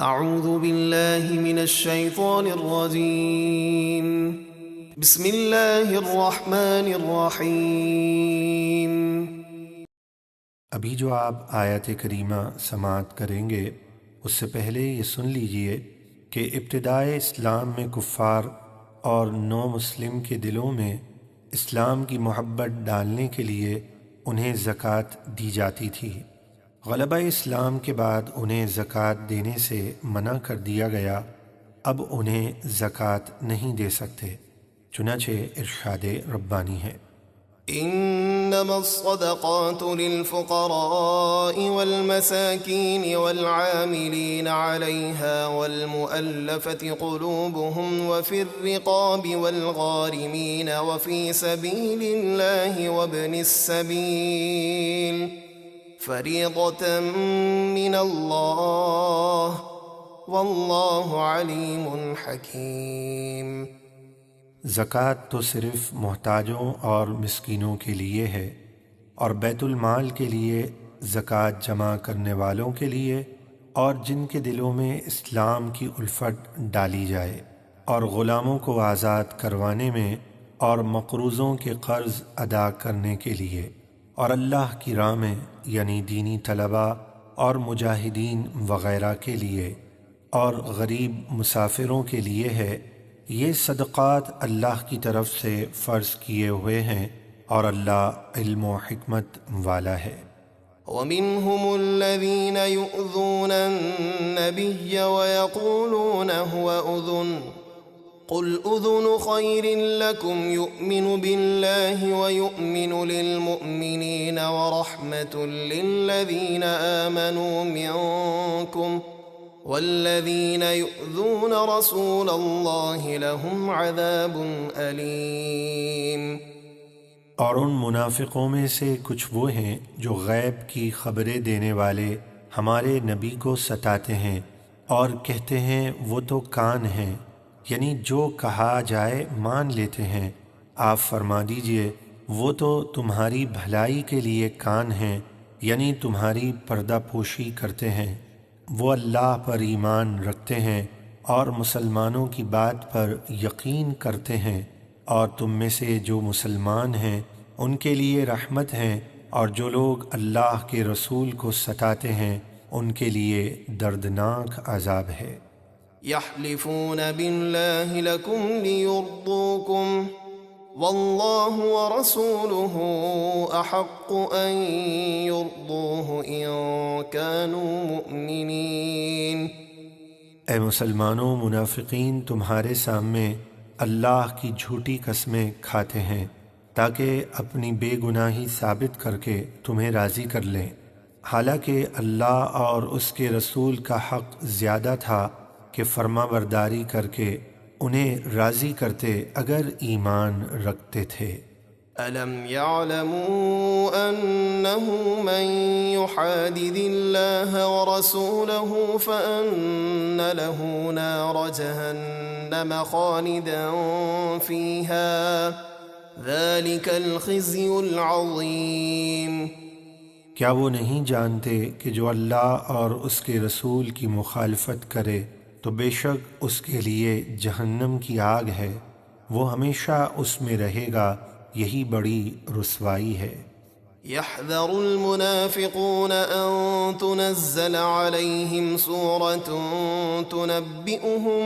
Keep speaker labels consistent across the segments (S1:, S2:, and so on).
S1: اعوذ باللہ من الشیطان الرجیم بسم اللہ الرحمن الرحیم۔
S2: ابھی جو آپ آیت کریمہ سماعت کریں گے اس سے پہلے یہ سن لیجئے کہ ابتدائے اسلام میں کفار اور نو مسلم کے دلوں میں اسلام کی محبت ڈالنے کے لیے انہیں زکوٰۃ دی جاتی تھی۔ غلبہ اسلام کے بعد انہیں زکوٰۃ دینے سے منع کر دیا گیا، اب انہیں زکوٰۃ نہیں دے سکتے، چنانچہ ارشاد ربانی ہے
S1: انما الصدقات للفقراء والمساكين والعاملين عليها والمؤلفة قلوبهم وفي الرقاب والغارمين وفي سبيل الله وابن السبيل فریضة من اللہ واللہ علیم حکیم۔
S2: زکوٰۃ تو صرف محتاجوں اور مسکینوں کے لیے ہے، اور بیت المال کے لیے، زکوٰۃ جمع کرنے والوں کے لیے، اور جن کے دلوں میں اسلام کی الفت ڈالی جائے، اور غلاموں کو آزاد کروانے میں، اور مقروضوں کے قرض ادا کرنے کے لیے، اور اللہ کی راہ میں یعنی دینی طلباء اور مجاہدین وغیرہ کے لیے، اور غریب مسافروں کے لیے ہے۔ یہ صدقات اللہ کی طرف سے فرض کیے ہوئے ہیں، اور اللہ علم و حکمت والا ہے۔
S1: وَمِنْهُمُ الَّذِينَ يُؤْذُونَ النَّبِيَّ وَيَقُولُونَ هُوَ أُذُنٌ قُلْ أُذُنُ خَيْرٍ لَكُمْ يُؤْمِنُ بِاللَّهِ وَيُؤْمِنُ لِلْمُؤْمِنِينَ وَرَحْمَةٌ لِلَّذِينَ آمَنُوا مِنْكُمْ وَالَّذِينَ يُؤْذُونَ رَسُولَ اللَّهِ لَهُمْ عَذَابٌ أَلِيمٌ۔
S2: اور ان منافقوں میں سے کچھ وہ ہیں جو غیب کی خبریں دینے والے ہمارے نبی کو ستاتے ہیں اور کہتے ہیں وہ تو کان ہیں، یعنی جو کہا جائے مان لیتے ہیں۔ آپ فرما دیجئے وہ تو تمہاری بھلائی کے لیے کان ہیں، یعنی تمہاری پردہ پوشی کرتے ہیں۔ وہ اللہ پر ایمان رکھتے ہیں اور مسلمانوں کی بات پر یقین کرتے ہیں، اور تم میں سے جو مسلمان ہیں ان کے لیے رحمت ہیں، اور جو لوگ اللہ کے رسول کو ستاتے ہیں ان کے لیے دردناک عذاب ہے۔
S1: يحلفون بالله لكم ليرضوكم والله ورسوله أحق أن يرضوه إن كانوا مؤمنين۔
S2: اے مسلمانوں، منافقین تمہارے سامنے اللہ کی جھوٹی قسمیں کھاتے ہیں تاکہ اپنی بے گناہی ثابت کر کے تمہیں راضی کر لیں، حالانکہ اللہ اور اس کے رسول کا حق زیادہ تھا کہ فرما برداری کر کے انہیں راضی کرتے اگر ایمان رکھتے تھے۔
S1: أَلَمْ يَعْلَمُوا أَنَّهُ مَنْ يُحَادِدِ اللَّهَ وَرَسُولَهُ فَأَنَّ لَهُ نَارَ جَهَنَّمَ خَالِدًا فِيهَا ذَلِكَ الْخِزْيُ الْعَظِيمُ۔
S2: کیا وہ نہیں جانتے کہ جو اللہ اور اس کے رسول کی مخالفت کرے تو بے شک اس کے لیے جہنم کی آگ ہے، وہ ہمیشہ اس میں رہے گا، یہی بڑی رسوائی ہے۔
S1: يحذر المنافقون أن تنزل عليهم سورة تنبئهم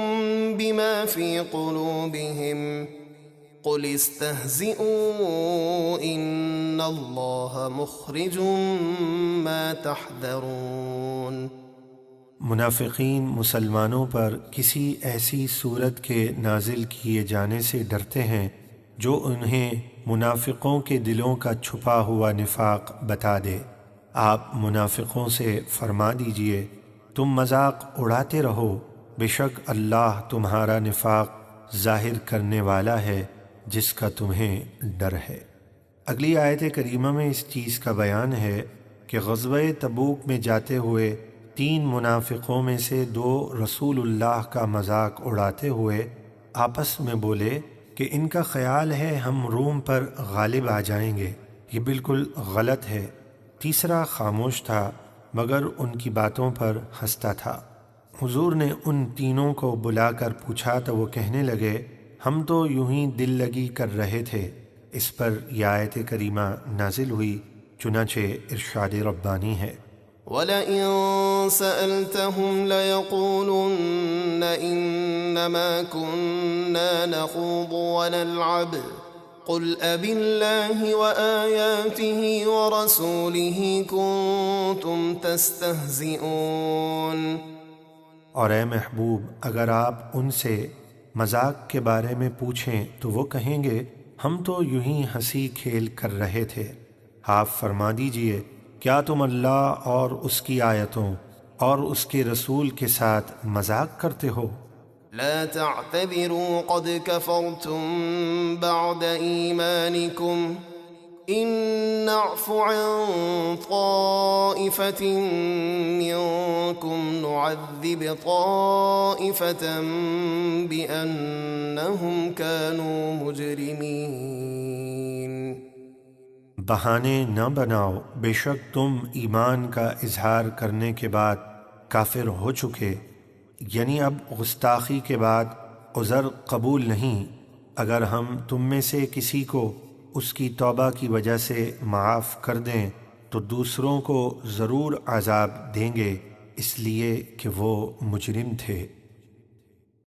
S1: بما في قلوبهم قل استهزئوا إن الله مخرج ما تحذرون۔
S2: منافقین مسلمانوں پر کسی ایسی صورت کے نازل کیے جانے سے ڈرتے ہیں جو انہیں منافقوں کے دلوں کا چھپا ہوا نفاق بتا دے۔ آپ منافقوں سے فرما دیجئے تم مذاق اڑاتے رہو، بے شک اللہ تمہارا نفاق ظاہر کرنے والا ہے جس کا تمہیں ڈر ہے۔ اگلی آیت کریمہ میں اس چیز کا بیان ہے کہ غزوہ تبوک میں جاتے ہوئے 3 منافقوں میں سے 2 رسول اللہ کا مذاق اڑاتے ہوئے آپس میں بولے کہ ان کا خیال ہے ہم روم پر غالب آ جائیں گے، یہ بالکل غلط ہے۔ تیسرا خاموش تھا مگر ان کی باتوں پر ہنستا تھا۔ حضور نے ان تینوں کو بلا کر پوچھا تو وہ کہنے لگے ہم تو یوں ہی دل لگی کر رہے تھے۔ اس پر یہ آیت کریمہ نازل ہوئی، چنانچہ ارشاد ربانی ہے
S1: وَلَئِن سَأَلْتَهُمْ لَيَقُولُنَّ إِنَّمَا كُنَّا نَخُوضُ وَنَلْعَبُ قُلْ أَبِاللَّهِ وَآيَاتِهِ وَرَسُولِهِ كُنتُمْ تَسْتَهْزِئُونَ۔
S2: اور اے محبوب اگر آپ ان سے مذاق کے بارے میں پوچھیں تو وہ کہیں گے ہم تو یوں ہی ہنسی کھیل کر رہے تھے۔ آپ فرما دیجئے کیا تم اللہ اور اس کی آیتوں اور اس کے رسول کے ساتھ مذاق کرتے ہو؟
S1: لا تعتذروا قد كفرتم بعد ایمانکم ان نعف عن طائفة منكم نعذب طائفة بأنهم كانوا مجرمین۔
S2: بہانے نہ بناؤ، بے شک تم ایمان کا اظہار کرنے کے بعد کافر ہو چکے، یعنی اب گستاخی کے بعد عذر قبول نہیں۔ اگر ہم تم میں سے کسی کو اس کی توبہ کی وجہ سے معاف کر دیں تو دوسروں کو ضرور عذاب دیں گے، اس لیے کہ وہ مجرم تھے۔